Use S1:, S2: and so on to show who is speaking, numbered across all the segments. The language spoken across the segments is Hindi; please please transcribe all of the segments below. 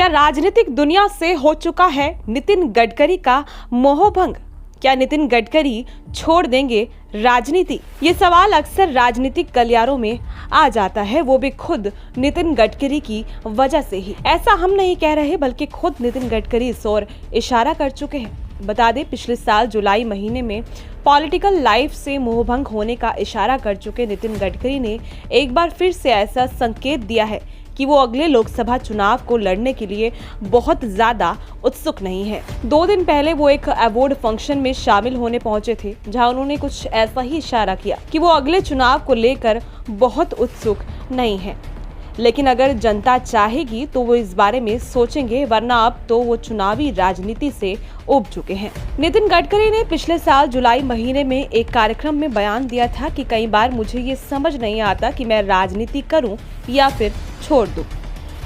S1: क्या राजनीतिक दुनिया से हो चुका है नितिन गडकरी का मोहभंग? क्या नितिन गडकरी छोड़ देंगे राजनीति? ये सवाल अक्सर राजनीतिक गलियारों में आ जाता है, वो भी खुद नितिन गडकरी की वजह से ही। ऐसा हम नहीं कह रहे, बल्कि खुद नितिन गडकरी इस ओर इशारा कर चुके हैं। बता दें, पिछले साल जुलाई महीने में पॉलिटिकल लाइफ से मोहभंग होने का इशारा कर चुके नितिन गडकरी ने एक बार फिर से ऐसा संकेत दिया है कि वो अगले लोकसभा चुनाव को लड़ने के लिए बहुत ज्यादा उत्सुक नहीं है। 2 दिन पहले वो एक अवार्ड फंक्शन में शामिल होने पहुंचे थे, जहां उन्होंने कुछ ऐसा ही इशारा किया कि वो अगले चुनाव को लेकर बहुत उत्सुक नहीं है, लेकिन अगर जनता चाहेगी तो वो इस बारे में सोचेंगे, वरना अब तो वो चुनावी राजनीति से उब चुके हैं। नितिन गडकरी ने पिछले साल जुलाई महीने में एक कार्यक्रम में बयान दिया था कि कई बार मुझे ये समझ नहीं आता कि मैं राजनीति करूं या फिर छोड़ दूं।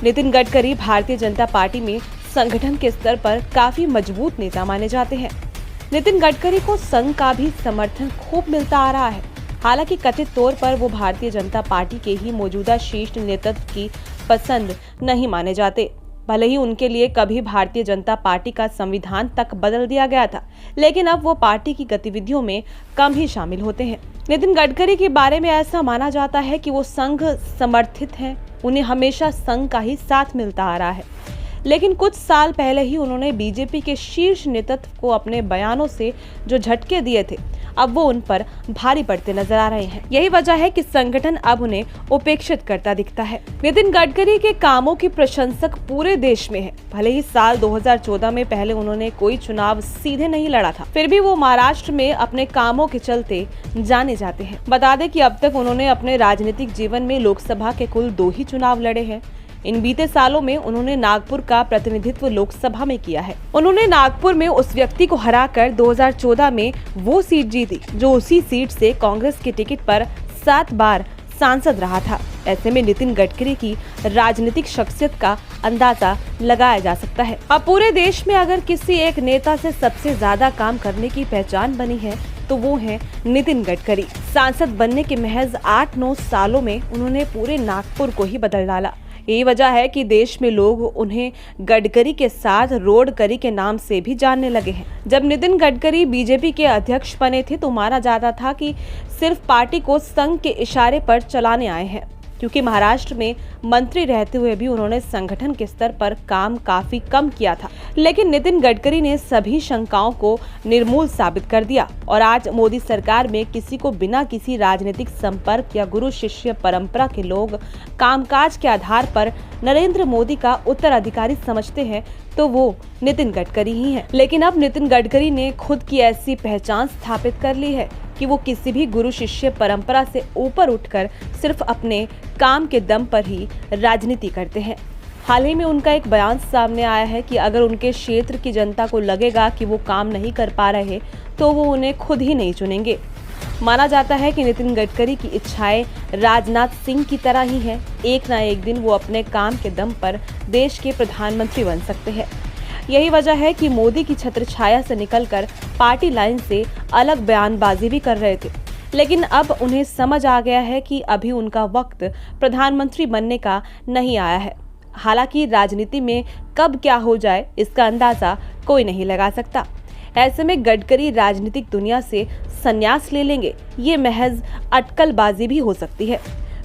S1: नितिन गडकरी भारतीय जनता पार्टी में संगठन के स्तर पर काफी मजबूत नेता माने जाते हैं। नितिन गडकरी को संघ का भी समर्थन खूब मिलता आ रहा है। हालांकि कथित तौर पर वो भारतीय जनता पार्टी के ही मौजूदा शीर्ष नेतृत्व की पसंद नहीं माने जाते। भले ही उनके लिए कभी भारतीय जनता पार्टी का संविधान तक बदल दिया गया था, लेकिन अब वो पार्टी की गतिविधियों में कम ही शामिल होते हैं। नितिन गडकरी के बारे में ऐसा माना जाता है कि वो संघ समर्थित हैं, उन्हें हमेशा संघ का ही साथ मिलता आ रहा है। लेकिन कुछ साल पहले ही उन्होंने बीजेपी के शीर्ष नेतृत्व को अपने बयानों से जो झटके दिए थे, अब वो उन पर भारी पड़ते नजर आ रहे हैं। यही वजह है कि संगठन अब उन्हें उपेक्षित करता दिखता है। नितिन गडकरी के कामों के प्रशंसक पूरे देश में है। भले ही साल 2014 में पहले उन्होंने कोई चुनाव सीधे नहीं लड़ा था, फिर भी वो महाराष्ट्र में अपने कामों के चलते जाने जाते हैं। बता दें कि अब तक उन्होंने अपने राजनीतिक जीवन में लोकसभा के कुल 2 ही चुनाव लड़े हैं। इन बीते सालों में उन्होंने नागपुर का प्रतिनिधित्व लोकसभा में किया है। उन्होंने नागपुर में उस व्यक्ति को हराकर 2014 में वो सीट जीती जो उसी सीट से कांग्रेस के टिकट पर 7 बार सांसद रहा था। ऐसे में नितिन गडकरी की राजनीतिक शख्सियत का अंदाजा लगाया जा सकता है। अब पूरे देश में अगर किसी एक नेता से सबसे ज्यादा काम करने की पहचान बनी है तो वो है नितिन गडकरी। सांसद बनने के महज 8-9 सालों में उन्होंने पूरे नागपुर को ही बदल डाला। यही वजह है कि देश में लोग उन्हें गडकरी के साथ रोडकरी के नाम से भी जानने लगे हैं। जब नितिन गडकरी बीजेपी के अध्यक्ष बने थे तो माना जाता था कि सिर्फ पार्टी को संघ के इशारे पर चलाने आए हैं, क्योंकि महाराष्ट्र में मंत्री रहते हुए भी उन्होंने संगठन के स्तर पर काम काफी कम किया था। लेकिन नितिन गडकरी ने सभी शंकाओं को निर्मूल साबित कर दिया और आज मोदी सरकार में किसी को बिना किसी राजनीतिक संपर्क या गुरु शिष्य परंपरा के लोग कामकाज के आधार पर नरेंद्र मोदी का उत्तराधिकारी समझते हैं तो वो नितिन गडकरी ही हैं। लेकिन अब नितिन गडकरी ने खुद की ऐसी पहचान स्थापित कर ली है कि वो किसी भी गुरु शिष्य परंपरा से ऊपर उठकर सिर्फ अपने काम के दम पर ही राजनीति करते हैं। हाल ही में उनका एक बयान सामने आया है कि अगर उनके क्षेत्र की जनता को लगेगा कि वो काम नहीं कर पा रहे तो वो उन्हें खुद ही नहीं चुनेंगे। माना जाता है कि नितिन गडकरी की इच्छाएं राजनाथ सिंह की तरह ही हैं। एक ना एक दिन वो अपने काम के दम पर देश के प्रधानमंत्री बन सकते हैं। यही वजह है कि मोदी की छत्र छाया से निकलकर पार्टी लाइन से अलग बयानबाजी भी कर रहे थे, लेकिन अब उन्हें समझ आ गया है कि अभी उनका वक्त प्रधानमंत्री बनने का नहीं आया है। हालांकि राजनीति में कब क्या हो जाए इसका अंदाजा कोई नहीं लगा सकता। ऐसे में गडकरी राजनीतिक दुनिया से संन्यास ले लेंगे, ये महज अटकलबाजी भी हो सकती है।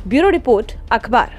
S1: ब्यूरो रिपोर्ट, अखबार।